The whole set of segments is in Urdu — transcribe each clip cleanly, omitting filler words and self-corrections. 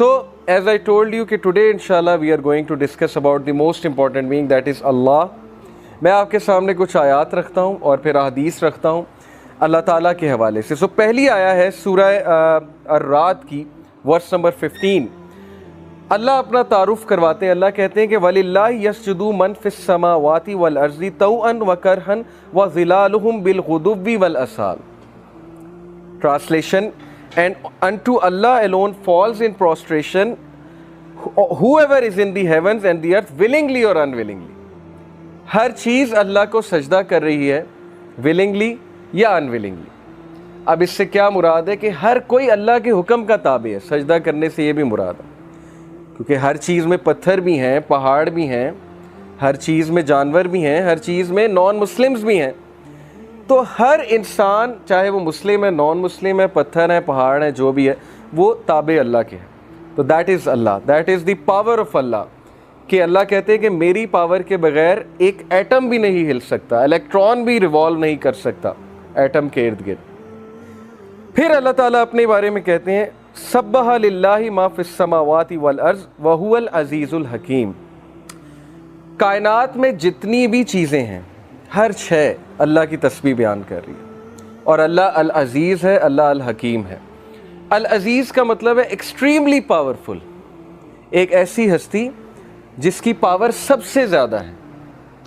So, as I told you کہ today inshallah we are going to discuss about the most important being, that is Allah. میں آپ کے سامنے کچھ آیات رکھتا ہوں اور پھر احادیث رکھتا ہوں اللہ تعالیٰ کے حوالے سے. پہلی آیا ہے سورہ الرعد کی ورس نمبر 15. اللہ اپنا تعارف کرواتے ہیں. اللہ کہتے ہیں کہ وَلِلَّهِ يَسْجُدُ مَن فِي السَّمَاوَاتِ وَالْأَرْضِ طَوْعًا وَكَرْهًا وَظِلَالُهُمْ بِالْغُدُوِّ وَالْآصَالِ. Translation: and unto Allah alone falls in prostration whoever is in the heavens and the earth, willingly or unwillingly. ہر چیز اللہ کو سجدہ کر رہی ہے willingly یا unwillingly. اب اس سے کیا مراد ہے کہ ہر کوئی اللہ کے حکم کا تابع ہے. سجدہ کرنے سے یہ بھی مراد ہے کیونکہ ہر چیز میں پتھر بھی ہیں, پہاڑ بھی ہیں, ہر چیز میں جانور بھی ہیں, ہر چیز میں نان مسلمز بھی ہیں. تو ہر انسان چاہے وہ مسلم ہے, نان مسلم ہے, پتھر ہے, پہاڑ ہے, جو بھی ہے, وہ تابع اللہ کے ہے. تو that is Allah, that is the power of Allah. کہ اللہ کہتے ہیں کہ میری پاور کے بغیر ایک ایٹم بھی نہیں ہل سکتا, الیکٹران بھی ریوالو نہیں کر سکتا ایٹم کے ارد گرد. پھر اللہ تعالیٰ اپنے بارے میں کہتے ہیں سبح للہ ما فی السماوات والارض وہو العزیز الحکیم. کائنات میں جتنی بھی چیزیں ہیں ہر شے اللہ کی تسبیح بیان کر رہی ہے, اور اللہ العزیز ہے, اللہ الحکیم ہے. العزیز کا مطلب ہے ایکسٹریملی پاورفل, ایک ایسی ہستی جس کی پاور سب سے زیادہ ہے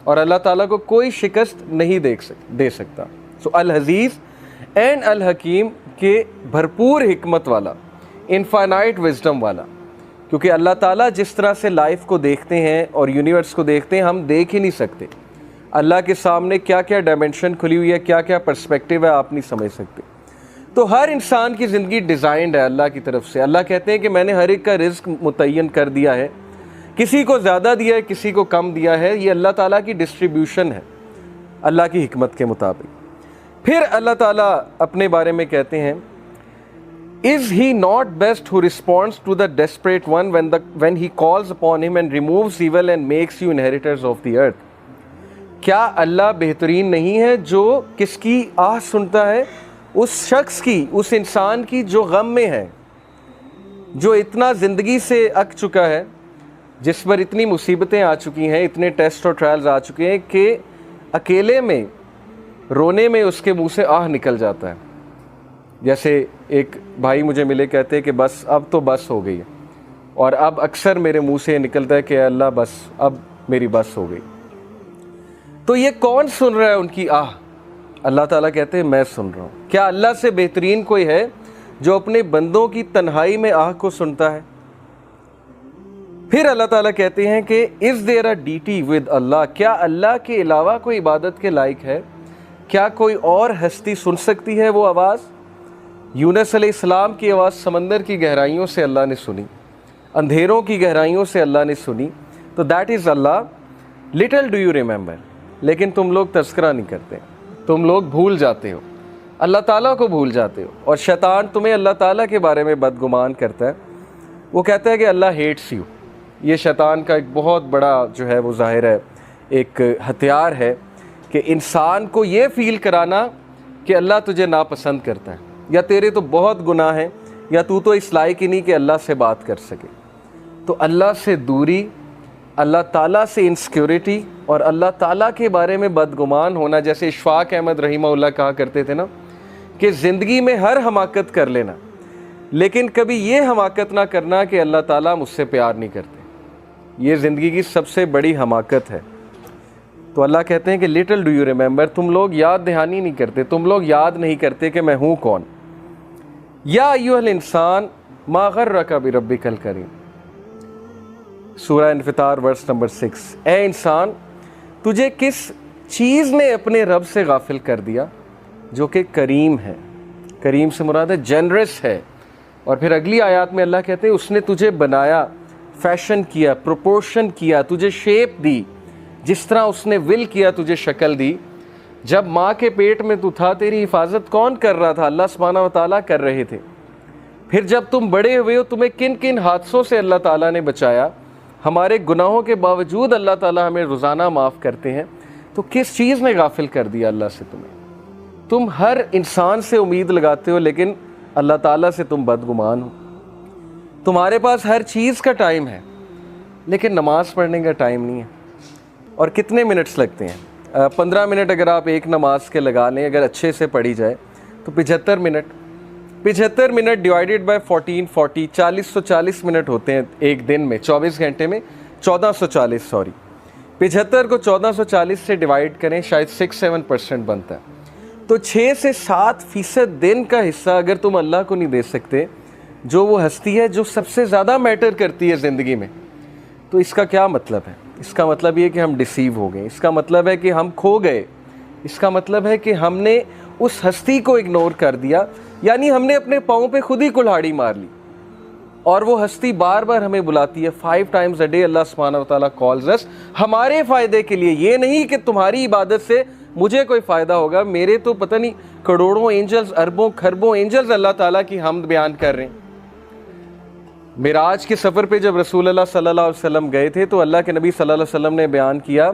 اور اللہ تعالیٰ کو کوئی شکست نہیں دے سکتا. سو العزیز اینڈ الحکیم کے بھرپور حکمت والا, انفائنائٹ وزڈم والا. کیونکہ اللہ تعالیٰ جس طرح سے لائف کو دیکھتے ہیں اور یونیورس کو دیکھتے ہیں ہم دیکھ ہی نہیں سکتے. اللہ کے سامنے کیا کیا ڈائمنشن کھلی ہوئی ہے, کیا کیا پرسپیکٹیو ہے, آپ نہیں سمجھ سکتے. تو ہر انسان کی زندگی ڈیزائنڈ ہے اللہ کی طرف سے. اللہ کہتے ہیں کہ میں نے ہر ایک کا رزق متعین کر دیا ہے, کسی کو زیادہ دیا ہے, کسی کو کم دیا ہے. یہ اللہ تعالیٰ کی ڈسٹریبیوشن ہے اللہ کی حکمت کے مطابق. پھر اللہ تعالیٰ اپنے بارے میں کہتے ہیں Is he not best who responds to the desperate one when he calls upon him and removes evil and makes you inheritors of the earth. کیا اللہ بہترین نہیں ہے جو کس کی آہ سنتا ہے, اس شخص کی, اس انسان کی جو غم میں ہے, جو اتنا زندگی سے اک چکا ہے, جس پر اتنی مصیبتیں آ چکی ہیں, اتنے ٹیسٹ اور ٹرائلز آ چکے ہیں کہ اکیلے میں رونے میں اس کے منہ سے آہ نکل جاتا ہے. جیسے ایک بھائی مجھے ملے, کہتے کہ بس اب تو بس ہو گئی, اور اب اکثر میرے منہ سے نکلتا ہے کہ اللہ بس اب میری بس ہو گئی. تو یہ کون سن رہا ہے ان کی آہ؟ اللہ تعالیٰ کہتے ہیں میں سن رہا ہوں. کیا اللہ سے بہترین کوئی ہے جو اپنے بندوں کی تنہائی میں آہ کو سنتا ہے؟ پھر اللہ تعالیٰ کہتے ہیں کہ is there a deity with Allah. کیا اللہ کے علاوہ کوئی عبادت کے لائق ہے؟ کیا کوئی اور ہستی سن سکتی ہے وہ آواز؟ یونس علیہ السلام کی آواز سمندر کی گہرائیوں سے اللہ نے سنی, اندھیروں کی گہرائیوں سے اللہ نے سنی. تو that is Allah. Little do you remember. لیکن تم لوگ تذکرہ نہیں کرتے, تم لوگ بھول جاتے ہو, اللہ تعالیٰ کو بھول جاتے ہو. اور شیطان تمہیں اللہ تعالیٰ کے بارے میں بدگمان کرتا ہے. وہ کہتا ہے کہ اللہ ہیٹس یو. یہ شیطان کا ایک بہت بڑا جو ہے وہ ظاہر ہے ایک ہتھیار ہے کہ انسان کو یہ فیل کرانا کہ اللہ تجھے ناپسند کرتا ہے, یا تیرے تو بہت گناہ ہیں, یا تو اس لائق ہی نہیں کہ اللہ سے بات کر سکے. تو اللہ سے دوری, اللہ تعالیٰ سے انسیکیورٹی اور اللہ تعالیٰ کے بارے میں بدگمان ہونا. جیسے اشفاق احمد رحمہ اللہ کہا کرتے تھے نا کہ زندگی میں ہر حماقت کر لینا, لیکن کبھی یہ حماقت نہ کرنا کہ اللہ تعالیٰ مجھ سے پیار نہیں کرتے. یہ زندگی کی سب سے بڑی حماقت ہے. تو اللہ کہتے ہیں کہ لٹل ڈو یو ریممبر. تم لوگ یاد دہانی نہیں کرتے, تم لوگ یاد نہیں کرتے کہ میں ہوں کون. یا ایھا الانسان ما غرک بربک الکریم. سورہ انفطار ورس نمبر 6. اے انسان تجھے کس چیز نے اپنے رب سے غافل کر دیا جو کہ کریم ہے. کریم سے مراد ہے جنرس ہے. اور پھر اگلی آیات میں اللہ کہتے ہیں اس نے تجھے بنایا, فیشن کیا, پروپورشن کیا, تجھے شیپ دی, جس طرح اس نے ول کیا تجھے شکل دی. جب ماں کے پیٹ میں تو تھا تیری حفاظت کون کر رہا تھا؟ اللہ سبحانہ و تعالیٰ کر رہے تھے. پھر جب تم بڑے ہوئے ہو تمہیں کن کن حادثوں سے اللہ تعالیٰ نے بچایا. ہمارے گناہوں کے باوجود اللہ تعالیٰ ہمیں روزانہ معاف کرتے ہیں. تو کس چیز نے غافل کر دیا اللہ سے تمہیں؟ تم ہر انسان سے امید لگاتے ہو لیکن اللہ تعالیٰ سے تم بدگمان ہو. تمہارے پاس ہر چیز کا ٹائم ہے لیکن نماز پڑھنے کا ٹائم نہیں ہے. اور کتنے منٹس لگتے ہیں؟ 15 منٹ اگر آپ ایک نماز کے لگا لیں، اگر اچھے سے پڑھی جائے تو 75 منٹ ڈیوائیڈیڈ بائی 1440 40 منٹ ہوتے ہیں ایک دن میں. 24 گھنٹے میں 1440 75 کو 1440 سے ڈیوائیڈ کریں، شاید 6-7% بنتا ہے. تو 6 سے 7% دن کا حصہ اگر تم اللہ کو نہیں دے سکتے، جو وہ ہستی ہے جو سب سے زیادہ میٹر کرتی ہے زندگی میں، تو اس کا کیا مطلب ہے؟ اس کا مطلب یہ کہ ہم ڈیسیو ہو گئے، اس کا مطلب ہے کہ ہم کھو گئے، اس کا مطلب ہے کہ ہم نے اس ہستی کو اگنور کر دیا، یعنی ہم نے اپنے پاؤں پہ خود ہی کلہاڑی مار لی. اور وہ ہستی بار بار ہمیں بلاتی ہے 5 times a day. اللہ سبحانہ و تعالیٰ calls us ہمارے فائدے کے لیے. یہ نہیں کہ تمہاری عبادت سے مجھے کوئی فائدہ ہوگا، میرے تو پتہ نہیں کروڑوں اینجلز، اربوں کھربوں اینجلز اللہ تعالیٰ کی حمد بیان کر رہے ہیں. معراج کے سفر پہ جب رسول اللہ صلی اللہ علیہ وسلم گئے تھے تو اللہ کے نبی صلی اللہ علیہ وسلم نے بیان کیا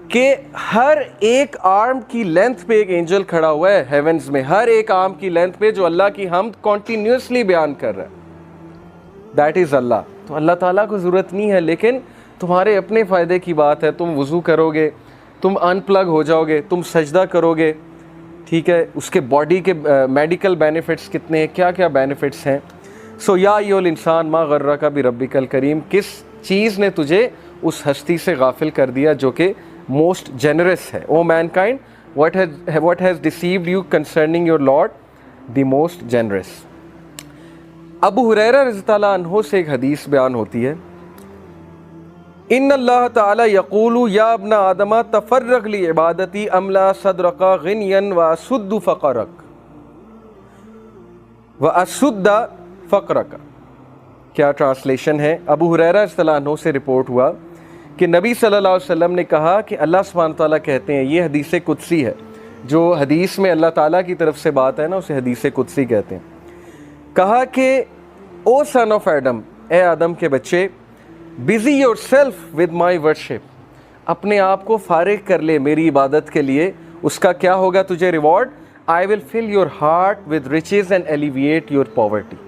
کہ ہر ایک آرم کی لینتھ پہ ایک اینجل کھڑا ہوا ہے ہیونز میں، ہر ایک آرم کی لینتھ پہ، جو اللہ کی حمد کنٹینیوسلی بیان کر رہا ہے. دیٹ از اللہ. تو اللہ تعالیٰ کو ضرورت نہیں ہے، لیکن تمہارے اپنے فائدے کی بات ہے. تم وضو کرو گے، تم ان پلگ ہو جاؤ گے، تم سجدہ کرو گے، ٹھیک ہے، اس کے باڈی کے میڈیکل بینیفٹس کتنے ہیں، کیا کیا بینیفٹس ہیں. سو یا ایھا الانسان ما غرک بربک الکریم، کس چیز نے تجھے اس ہستی سے غافل کر دیا جو کہ موسٹ جنرس ہے. او main kind what has deceived you concerning your Lord the most generous. ابو ہریرہ رضی اللہ عنہ سے ایک حدیث بیان ہوتی ہے، ان اللہ تعالی یقول یا ابن آدم تفرغ لعبادتی املا صدرک غنیا واسد فقرک واسد فقرک. کیا ٹرانسلیشن ہے؟ ابو ہریرہ رضی اللہ عنہ سے رپورٹ ہوا کہ نبی صلی اللہ علیہ وسلم نے کہا کہ اللہ سبحانہ تعالیٰ کہتے ہیں، یہ حدیث قدسی ہے، جو حدیث میں اللہ تعالیٰ کی طرف سے بات ہے نا اسے حدیث قدسی کہتے ہیں. کہا کہ او سن آف ایڈم، اے آدم کے بچے، busy your self with my worship, اپنے آپ کو فارغ کر لے میری عبادت کے لیے. اس کا کیا ہوگا تجھے reward? I will fill your heart with riches and elevate your poverty.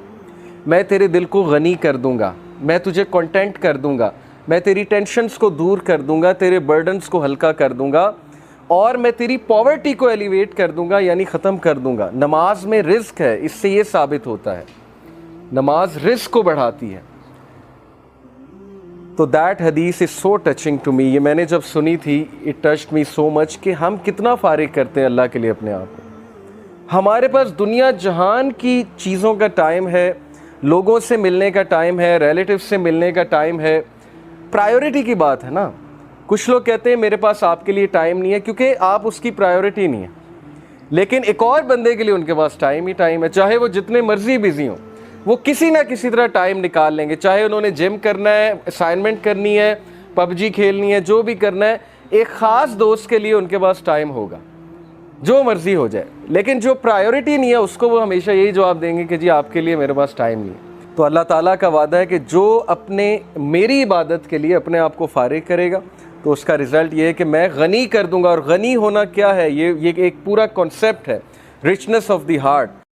میں تیرے دل کو غنی کر دوں گا، میں تجھے کنٹینٹ کر دوں گا، میں تیری ٹینشنز کو دور کر دوں گا، تیرے برڈنز کو ہلکا کر دوں گا، اور میں تیری پاورٹی کو ایلیویٹ کر دوں گا، یعنی ختم کر دوں گا. نماز میں رزق ہے، اس سے یہ ثابت ہوتا ہے نماز رزق کو بڑھاتی ہے. تو دیٹ حدیث از سو ٹچنگ ٹو می. یہ میں نے جب سنی تھی اٹ ٹچڈ می سو مچ کہ ہم کتنا فارغ کرتے ہیں اللہ کے لیے اپنے آپ کو. ہمارے پاس دنیا جہان کی چیزوں کا ٹائم ہے، لوگوں سے ملنے کا ٹائم ہے، ریلیٹیو سے ملنے کا ٹائم ہے. پرائیورٹی کی بات ہے نا. کچھ لوگ کہتے ہیں میرے پاس آپ کے لیے ٹائم نہیں ہے کیونکہ آپ اس کی پرائیورٹی نہیں ہے، لیکن ایک اور بندے کے لیے ان کے پاس ٹائم ہی ٹائم ہے. چاہے وہ جتنے مرضی بزی ہوں، وہ کسی نہ کسی طرح ٹائم نکال لیں گے. چاہے انہوں نے جم کرنا ہے، اسائنمنٹ کرنی ہے، PUBG کھیلنی ہے، جو بھی کرنا ہے، ایک خاص دوست کے لیے ان کے پاس ٹائم ہوگا، جو مرضی ہو جائے. لیکن جو پرائیورٹی نہیں ہے اس کو وہ ہمیشہ یہی جواب دیں گے کہ جی آپ کے لیے میرے پاس ٹائم نہیں ہے. تو اللہ تعالیٰ کا وعدہ ہے کہ جو اپنے میری عبادت کے لیے اپنے آپ کو فارغ کرے گا تو اس کا رزلٹ یہ ہے کہ میں غنی کر دوں گا. اور غنی ہونا کیا ہے؟ یہ ایک پورا کانسیپٹ ہے، richness of the heart.